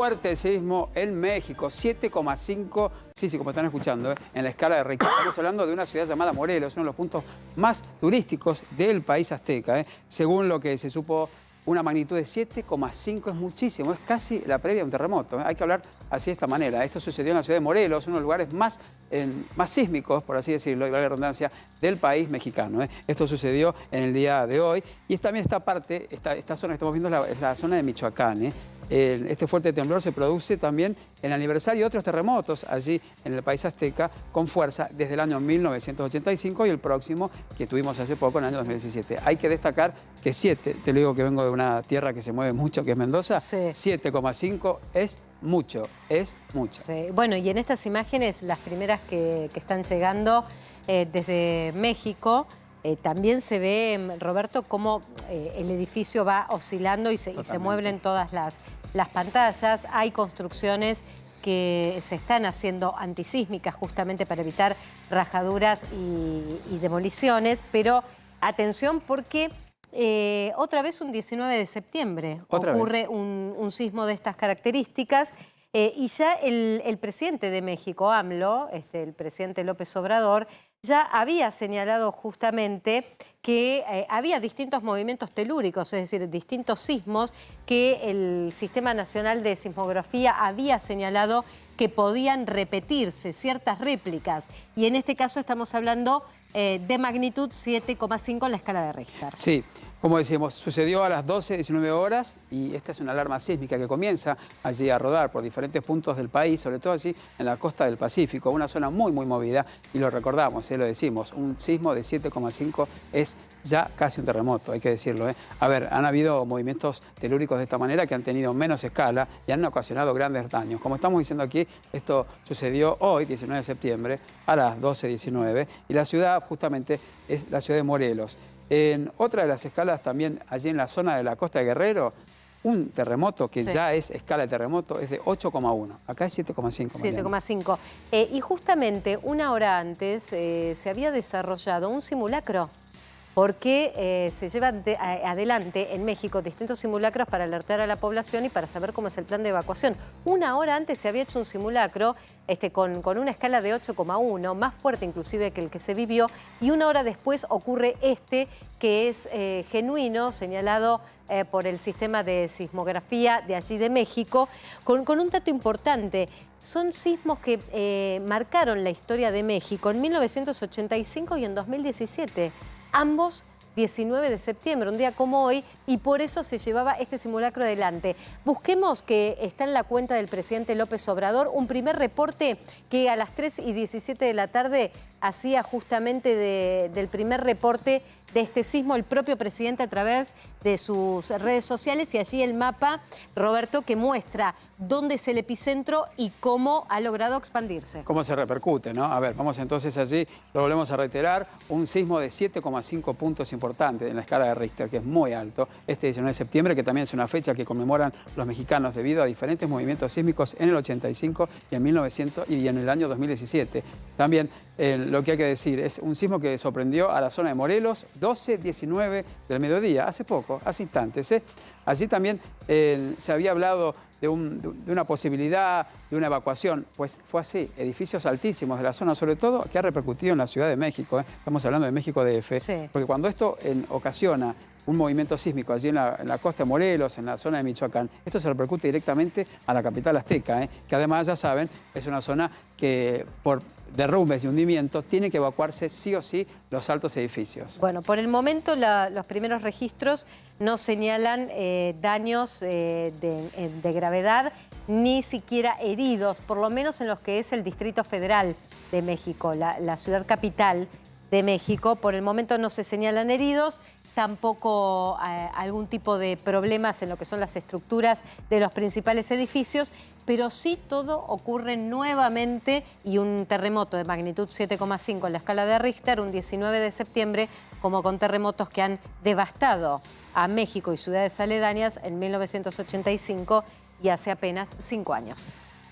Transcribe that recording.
Fuerte sismo en México, 7,5, sí, como están escuchando, en la escala de Richter. Estamos hablando de una ciudad llamada Morelos, uno de los puntos más turísticos del país azteca. Según lo que se supo, una magnitud de 7,5 es muchísimo, es casi la previa a un terremoto. Hay que hablar así de esta manera. Esto sucedió en la ciudad de Morelos, uno de los lugares más sísmicos, por así decirlo, y vale la redundancia, del país mexicano. Esto sucedió en el día de hoy. Y también esta parte, esta zona que estamos viendo es la zona de Michoacán. Este fuerte temblor se produce también en el aniversario de otros terremotos allí en el país azteca con fuerza desde el año 1985 y el próximo que tuvimos hace poco en el año 2017. Hay que destacar que 7, te lo digo que vengo de una tierra que se mueve mucho, que es Mendoza, sí. 7,5 es mucho, es mucho. Sí. Bueno, y en estas imágenes, las primeras que están llegando desde México, también se ve, Roberto, cómo el edificio va oscilando y se mueven todas las pantallas. Hay construcciones que se están haciendo antisísmicas justamente para evitar rajaduras y demoliciones, un atención porque otra vez un 19 de septiembre ocurre un sismo de estas características. Y ya el presidente de México, AMLO, el presidente López Obrador, ya había señalado justamente que había distintos movimientos telúricos, es decir, distintos sismos que el Sistema Nacional de Sismografía había señalado que podían repetirse, ciertas réplicas. Y en este caso estamos hablando de magnitud 7,5 en la escala de Richter. Sí. Como decíamos, sucedió a las 12:19 horas y esta es una alarma sísmica que comienza allí a rodar por diferentes puntos del país, sobre todo allí en la costa del Pacífico, una zona muy movida, y lo recordamos, lo decimos, un sismo de 7,5 es ya casi un terremoto, hay que decirlo. A ver, han habido movimientos telúricos de esta manera que han tenido menos escala y han ocasionado grandes daños. Como estamos diciendo aquí, esto sucedió hoy, 19 de septiembre, a las 12:19, y la ciudad justamente es la ciudad de Morelos. En otra de las escalas también, allí en la zona de la costa de Guerrero, un terremoto que ya es escala de terremoto es de 8,1. Acá es 7,5. 7,5. Y justamente una hora antes se había desarrollado un simulacro, porque se llevan adelante en México distintos simulacros para alertar a la población y para saber cómo es el plan de evacuación. Una hora antes se había hecho un simulacro con una escala de 8,1, más fuerte inclusive que el que se vivió, y una hora después ocurre que es genuino, señalado por el sistema de sismografía de allí de México, con un dato importante. Son sismos que marcaron la historia de México en 1985 y en 2017. Ambos 19 de septiembre, un día como hoy, y por eso se llevaba este simulacro adelante. Busquemos, que está en la cuenta del presidente López Obrador, un primer reporte que a las 3:17 de la tarde hacía justamente del primer reporte de este sismo el propio presidente a través de sus redes sociales, y allí el mapa, Roberto, que muestra dónde es el epicentro y cómo ha logrado expandirse. Cómo se repercute, ¿no? A ver, vamos entonces allí, lo volvemos a reiterar, un sismo de 7,5 puntos importante en la escala de Richter, que es muy alto, este 19 de septiembre, que también es una fecha que conmemoran los mexicanos debido a diferentes movimientos sísmicos en el 85 y en 1900 y en el año 2017. También lo que hay que decir, es un sismo que sorprendió a la zona de Morelos, 12:19 del mediodía, hace poco, hace instantes. Allí también se había hablado de una posibilidad de una evacuación, pues fue así, edificios altísimos de la zona, sobre todo que ha repercutido en la Ciudad de México, estamos hablando de México DF, sí. Porque cuando esto ocasiona un movimiento sísmico allí en la costa de Morelos, en la zona de Michoacán, esto se repercute directamente a la capital azteca, que además, ya saben, es una zona que por derrumbes y hundimientos tienen que evacuarse sí o sí los altos edificios. Bueno, por el momento los primeros registros no señalan daños de gravedad, ni siquiera heridos, por lo menos en los que es el Distrito Federal de México, la ciudad capital de México. Por el momento no se señalan heridos, tampoco algún tipo de problemas en lo que son las estructuras de los principales edificios, pero sí todo ocurre nuevamente, y un terremoto de magnitud 7,5 en la escala de Richter, un 19 de septiembre, como con terremotos que han devastado a México y ciudades aledañas en 1985 y hace apenas 5 años.